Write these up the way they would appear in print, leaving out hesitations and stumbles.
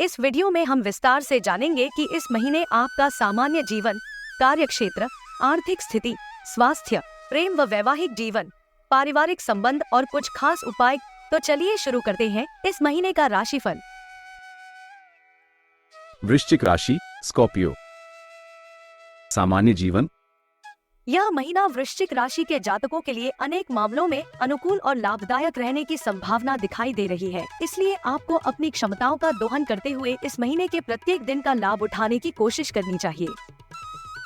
इस वीडियो में हम विस्तार से जानेंगे कि इस महीने आपका सामान्य जीवन, कार्यक्षेत्र, आर्थिक स्थिति, स्वास्थ्य, प्रेम व वैवाहिक जीवन, पारिवारिक संबंध और कुछ खास उपाय। तो चलिए शुरू करते हैं इस महीने का राशिफल। वृश्चिक राशि, स्कॉर्पियो। सामान्य जीवन। यह महीना वृश्चिक राशि के जातकों के लिए अनेक मामलों में अनुकूल और लाभदायक रहने की संभावना दिखाई दे रही है। इसलिए आपको अपनी क्षमताओं का दोहन करते हुए इस महीने के प्रत्येक दिन का लाभ उठाने की कोशिश करनी चाहिए।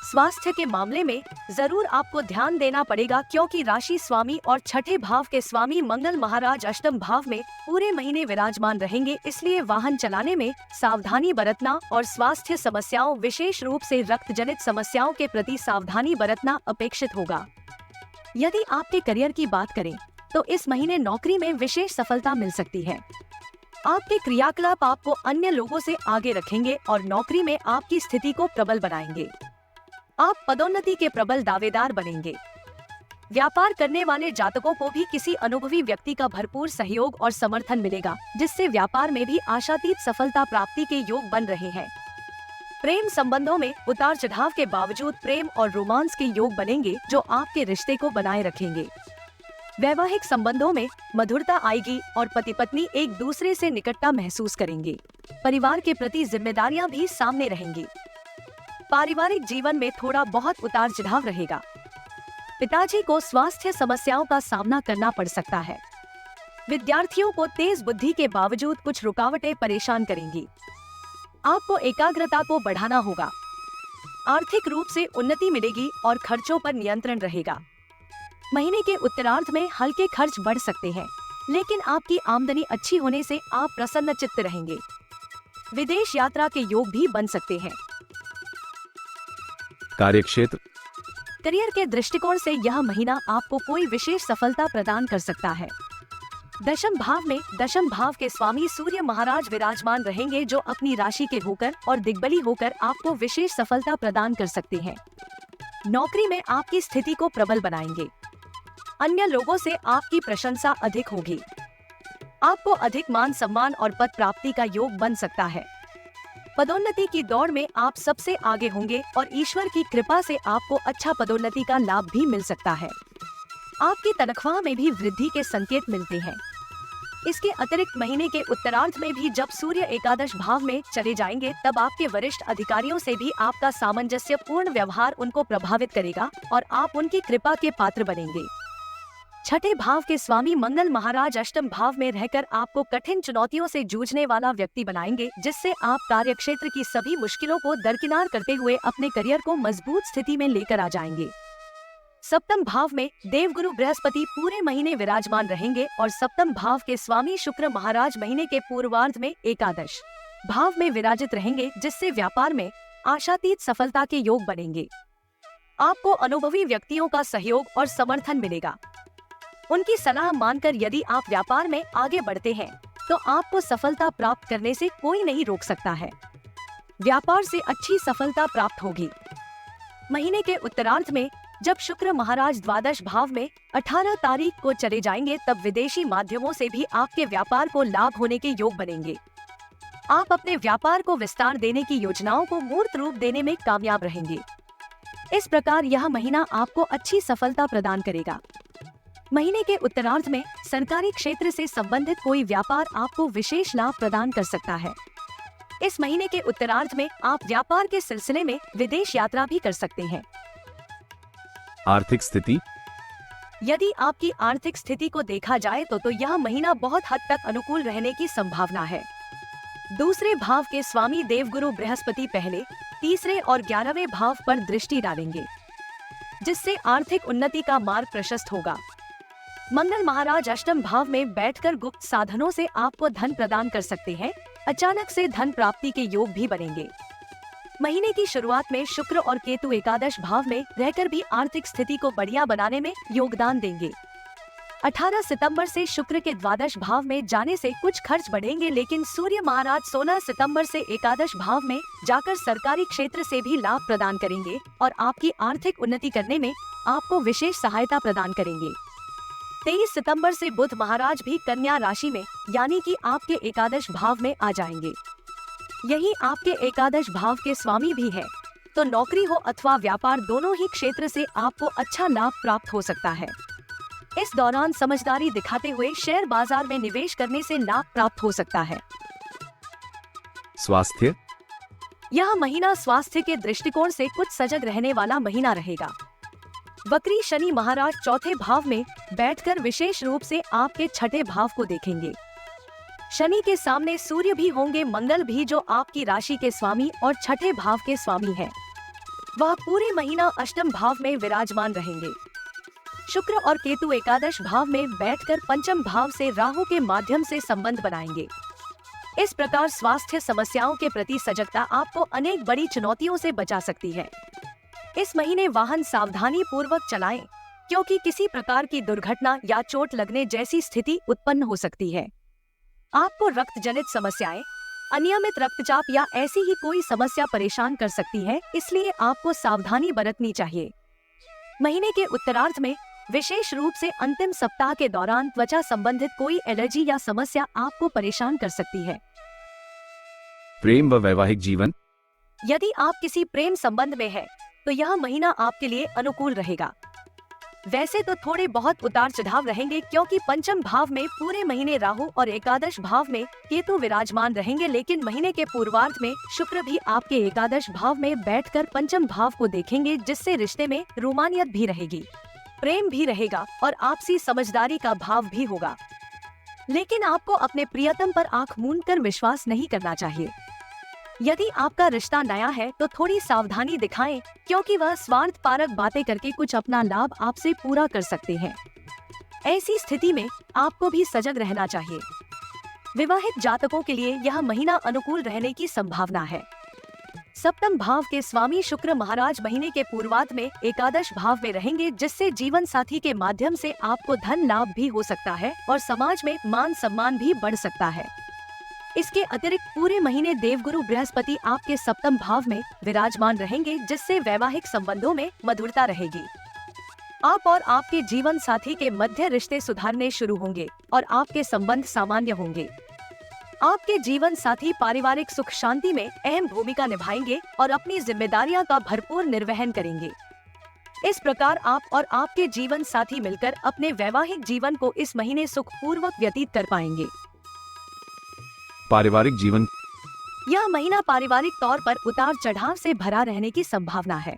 स्वास्थ्य के मामले में जरूर आपको ध्यान देना पड़ेगा, क्योंकि राशि स्वामी और छठे भाव के स्वामी मंगल महाराज अष्टम भाव में पूरे महीने विराजमान रहेंगे। इसलिए वाहन चलाने में सावधानी बरतना और स्वास्थ्य समस्याओं, विशेष रूप से रक्त जनित समस्याओं के प्रति सावधानी बरतना अपेक्षित होगा। यदि आपके करियर की बात करें तो इस महीने नौकरी में विशेष सफलता मिल सकती है। आपके क्रियाकलाप आपको अन्य लोगों से आगे रखेंगे और नौकरी में आपकी स्थिति को प्रबल बनाएंगे। आप पदोन्नति के प्रबल दावेदार बनेंगे। व्यापार करने वाले जातकों को भी किसी अनुभवी व्यक्ति का भरपूर सहयोग और समर्थन मिलेगा, जिससे व्यापार में भी आशातीत सफलता प्राप्ति के योग बन रहे हैं। प्रेम संबंधों में उतार चढ़ाव के बावजूद प्रेम और रोमांस के योग बनेंगे, जो आपके रिश्ते को बनाए रखेंगे। वैवाहिक संबंधों में मधुरता आएगी और पति पत्नी एक दूसरे से निकटता महसूस करेंगे। परिवार के प्रति जिम्मेदारियां भी सामने रहेंगी। पारिवारिक जीवन में थोड़ा बहुत उतार चढ़ाव रहेगा। पिताजी को स्वास्थ्य समस्याओं का सामना करना पड़ सकता है। विद्यार्थियों को तेज बुद्धि के बावजूद कुछ रुकावटें परेशान करेंगी। आपको एकाग्रता को बढ़ाना होगा। आर्थिक रूप से उन्नति मिलेगी और खर्चों पर नियंत्रण रहेगा। महीने के उत्तरार्ध में हल्के खर्च बढ़ सकते हैं, लेकिन आपकी आमदनी अच्छी होने से आप प्रसन्न चित्त रहेंगे। विदेश यात्रा के योग भी बन सकते हैं। कार्यक्षेत्र। करियर के दृष्टिकोण से यह महीना आपको कोई विशेष सफलता प्रदान कर सकता है। दशम भाव में दशम भाव के स्वामी सूर्य महाराज विराजमान रहेंगे, जो अपनी राशि के होकर और दिग्बली होकर आपको विशेष सफलता प्रदान कर सकते हैं। नौकरी में आपकी स्थिति को प्रबल बनाएंगे। अन्य लोगों से आपकी प्रशंसा अधिक होगी। आपको अधिक मान सम्मान और पद प्राप्ति का योग बन सकता है। पदोन्नति की दौड़ में आप सबसे आगे होंगे और ईश्वर की कृपा से आपको अच्छा पदोन्नति का लाभ भी मिल सकता है। आपकी तनख्वाह में भी वृद्धि के संकेत मिलते हैं। इसके अतिरिक्त महीने के उत्तरार्ध में भी जब सूर्य एकादश भाव में चले जाएंगे, तब आपके वरिष्ठ अधिकारियों से भी आपका सामंजस्यपूर्ण व्यवहार उनको प्रभावित करेगा और आप उनकी कृपा के पात्र बनेंगे। छठे भाव के स्वामी मंगल महाराज अष्टम भाव में रहकर आपको कठिन चुनौतियों से जूझने वाला व्यक्ति बनाएंगे, जिससे आप कार्यक्षेत्र की सभी मुश्किलों को दरकिनार करते हुए अपने करियर को मजबूत स्थिति में लेकर आ जाएंगे। सप्तम भाव में देवगुरु बृहस्पति पूरे महीने विराजमान रहेंगे और सप्तम भाव के स्वामी शुक्र महाराज महीने के पूर्वार्ध में एकादश भाव में विराजित रहेंगे, जिससे व्यापार में आशातीत सफलता के योग बनेंगे। आपको अनुभवी व्यक्तियों का सहयोग और समर्थन मिलेगा। उनकी सलाह मानकर यदि आप व्यापार में आगे बढ़ते हैं तो आपको सफलता प्राप्त करने से कोई नहीं रोक सकता है। व्यापार से अच्छी सफलता प्राप्त होगी। महीने के उत्तरार्ध में जब शुक्र महाराज द्वादश भाव में 18 तारीख को चले जाएंगे, तब विदेशी माध्यमों से भी आपके व्यापार को लाभ होने के योग बनेंगे। आप अपने व्यापार को विस्तार देने की योजनाओं को मूर्त रूप देने में कामयाब रहेंगे। इस प्रकार यह महीना आपको अच्छी सफलता प्रदान करेगा। महीने के उत्तरार्ध में सरकारी क्षेत्र से संबंधित कोई व्यापार आपको विशेष लाभ प्रदान कर सकता है। इस महीने के उत्तरार्ध में आप व्यापार के सिलसिले में विदेश यात्रा भी कर सकते हैं। आर्थिक स्थिति। यदि आपकी आर्थिक स्थिति को देखा जाए तो यह महीना बहुत हद तक अनुकूल रहने की संभावना है। दूसरे भाव के स्वामी देवगुरु बृहस्पति पहले, तीसरे और 11वें भाव पर दृष्टि डालेंगे, जिससे आर्थिक उन्नति का मार्ग प्रशस्त होगा। मंगल महाराज अष्टम भाव में बैठकर गुप्त साधनों से आपको धन प्रदान कर सकते हैं। अचानक से धन प्राप्ति के योग भी बनेंगे। महीने की शुरुआत में शुक्र और केतु एकादश भाव में रहकर भी आर्थिक स्थिति को बढ़िया बनाने में योगदान देंगे। 18 सितंबर से शुक्र के द्वादश भाव में जाने से कुछ खर्च बढ़ेंगे, लेकिन सूर्य महाराज 16 सितंबर से एकादश भाव में जाकर सरकारी क्षेत्र से भी लाभ प्रदान करेंगे और आपकी आर्थिक उन्नति करने में आपको विशेष सहायता प्रदान करेंगे। 23 सितंबर से बुध महाराज भी कन्या राशि में यानी कि आपके एकादश भाव में आ जाएंगे। यही आपके एकादश भाव के स्वामी भी है, तो नौकरी हो अथवा व्यापार दोनों ही क्षेत्र से आपको अच्छा लाभ प्राप्त हो सकता है। इस दौरान समझदारी दिखाते हुए शेयर बाजार में निवेश करने से लाभ प्राप्त हो सकता है। स्वास्थ्य। यह महीना स्वास्थ्य के दृष्टिकोण से कुछ सजग रहने वाला महीना रहेगा। वक्री शनि महाराज चौथे भाव में बैठकर विशेष रूप से आपके छठे भाव को देखेंगे। शनि के सामने सूर्य भी होंगे, मंगल भी, जो आपकी राशि के स्वामी और छठे भाव के स्वामी हैं। वह पूरे महीना अष्टम भाव में विराजमान रहेंगे। शुक्र और केतु एकादश भाव में बैठकर पंचम भाव से राहु के माध्यम से संबंध बनाएंगे। इस प्रकार स्वास्थ्य समस्याओं के प्रति सजगता आपको अनेक बड़ी चुनौतियों से बचा सकती है। इस महीने वाहन सावधानी पूर्वक चलाएं, क्योंकि किसी प्रकार की दुर्घटना या चोट लगने जैसी स्थिति उत्पन्न हो सकती है। आपको रक्त जनित समस्याएं, अनियमित रक्तचाप या ऐसी ही कोई समस्या परेशान कर सकती है, इसलिए आपको सावधानी बरतनी चाहिए। महीने के उत्तरार्ध में विशेष रूप से अंतिम सप्ताह के दौरान त्वचा संबंधित कोई एलर्जी या समस्या आपको परेशान कर सकती है। प्रेम व वैवाहिक जीवन। यदि आप किसी प्रेम संबंध में हैं, तो यह महीना आपके लिए अनुकूल रहेगा। वैसे तो थोड़े बहुत उतार चढ़ाव रहेंगे, क्योंकि पंचम भाव में पूरे महीने राहु और एकादश भाव में केतु विराजमान रहेंगे, लेकिन महीने के पूर्वार्ध में शुक्र भी आपके एकादश भाव में बैठकर पंचम भाव को देखेंगे, जिससे रिश्ते में रोमानियत भी रहेगी, प्रेम भी रहेगा और आपसी समझदारी का भाव भी होगा। लेकिन आपको अपने प्रियतम पर आंख मूंद कर विश्वास नहीं करना चाहिए। यदि आपका रिश्ता नया है तो थोड़ी सावधानी दिखाएं, क्योंकि वह स्वार्थ पारक बातें करके कुछ अपना लाभ आपसे पूरा कर सकते हैं। ऐसी स्थिति में आपको भी सजग रहना चाहिए। विवाहित जातकों के लिए यह महीना अनुकूल रहने की संभावना है। सप्तम भाव के स्वामी शुक्र महाराज महीने के पूर्वार्ध में एकादश भाव में रहेंगे, जिससे जीवन साथी के माध्यम से आपको धन लाभ भी हो सकता है और समाज में मान सम्मान भी बढ़ सकता है। इसके अतिरिक्त पूरे महीने देवगुरु बृहस्पति आपके सप्तम भाव में विराजमान रहेंगे, जिससे वैवाहिक संबंधों में मधुरता रहेगी। आप और आपके जीवन साथी के मध्य रिश्ते सुधारने शुरू होंगे और आपके संबंध सामान्य होंगे। आपके जीवन साथी पारिवारिक सुख शांति में अहम भूमिका निभाएंगे और अपनी जिम्मेदारियां का भरपूर निर्वहन करेंगे। इस प्रकार आप और आपके जीवन साथी मिलकर अपने वैवाहिक जीवन को इस महीने सुखपूर्वक व्यतीत कर पाएंगे। पारिवारिक जीवन। यह महीना पारिवारिक तौर पर उतार चढ़ाव से भरा रहने की संभावना है।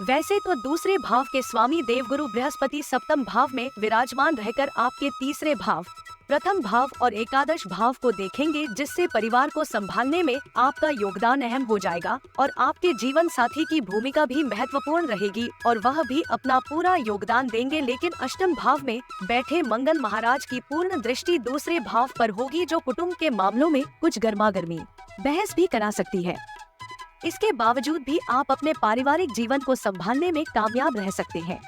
वैसे तो दूसरे भाव के स्वामी देवगुरु बृहस्पति सप्तम भाव में विराजमान रहकर आपके तीसरे भाव, प्रथम भाव और एकादश भाव को देखेंगे, जिससे परिवार को संभालने में आपका योगदान अहम हो जाएगा और आपके जीवन साथी की भूमिका भी महत्वपूर्ण रहेगी और वह भी अपना पूरा योगदान देंगे। लेकिन अष्टम भाव में बैठे मंगल महाराज की पूर्ण दृष्टि दूसरे भाव पर होगी, जो कुटुंब के मामलों में कुछ गर्मागर्मी बहस भी करा सकती है। इसके बावजूद भी आप अपने पारिवारिक जीवन को संभालने में कामयाब रह सकते हैं।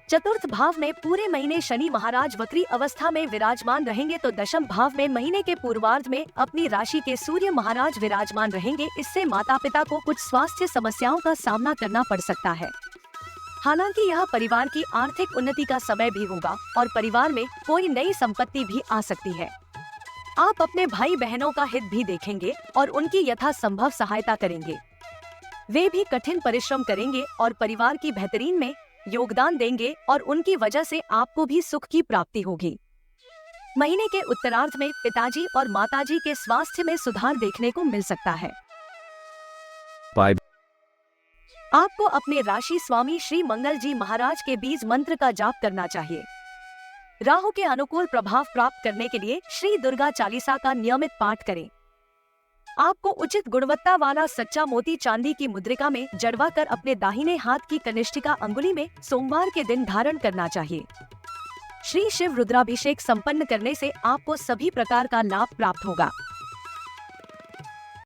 चतुर्थ भाव में पूरे महीने शनि महाराज वक्री अवस्था में विराजमान रहेंगे, तो दशम भाव में महीने के पूर्वार्ध में अपनी राशि के सूर्य महाराज विराजमान रहेंगे। इससे माता पिता को कुछ स्वास्थ्य समस्याओं का सामना करना पड़ सकता है। हालांकि यह परिवार की आर्थिक उन्नति का समय भी होगा और परिवार में कोई नई संपत्ति भी आ सकती है। आप अपने भाई बहनों का हित भी देखेंगे और उनकी यथासंभव सहायता करेंगे। वे भी कठिन परिश्रम करेंगे और परिवार की बेहतरीन में योगदान देंगे और उनकी वजह से आपको भी सुख की प्राप्ति होगी। महीने के उत्तरार्ध में पिताजी और माताजी के स्वास्थ्य में सुधार देखने को मिल सकता है। आपको अपने राशि स्वामी श्री मंगल जी महाराज के बीज मंत्र का जाप करना चाहिए। राहु के अनुकूल प्रभाव प्राप्त करने के लिए श्री दुर्गा चालीसा का नियमित पाठ करें। आपको उचित गुणवत्ता वाला सच्चा मोती चांदी की मुद्रिका में जड़वा कर अपने दाहिने हाथ की कनिष्ठिका अंगुली में सोमवार के दिन धारण करना चाहिए। श्री शिव रुद्राभिषेक संपन्न करने से आपको सभी प्रकार का लाभ प्राप्त होगा।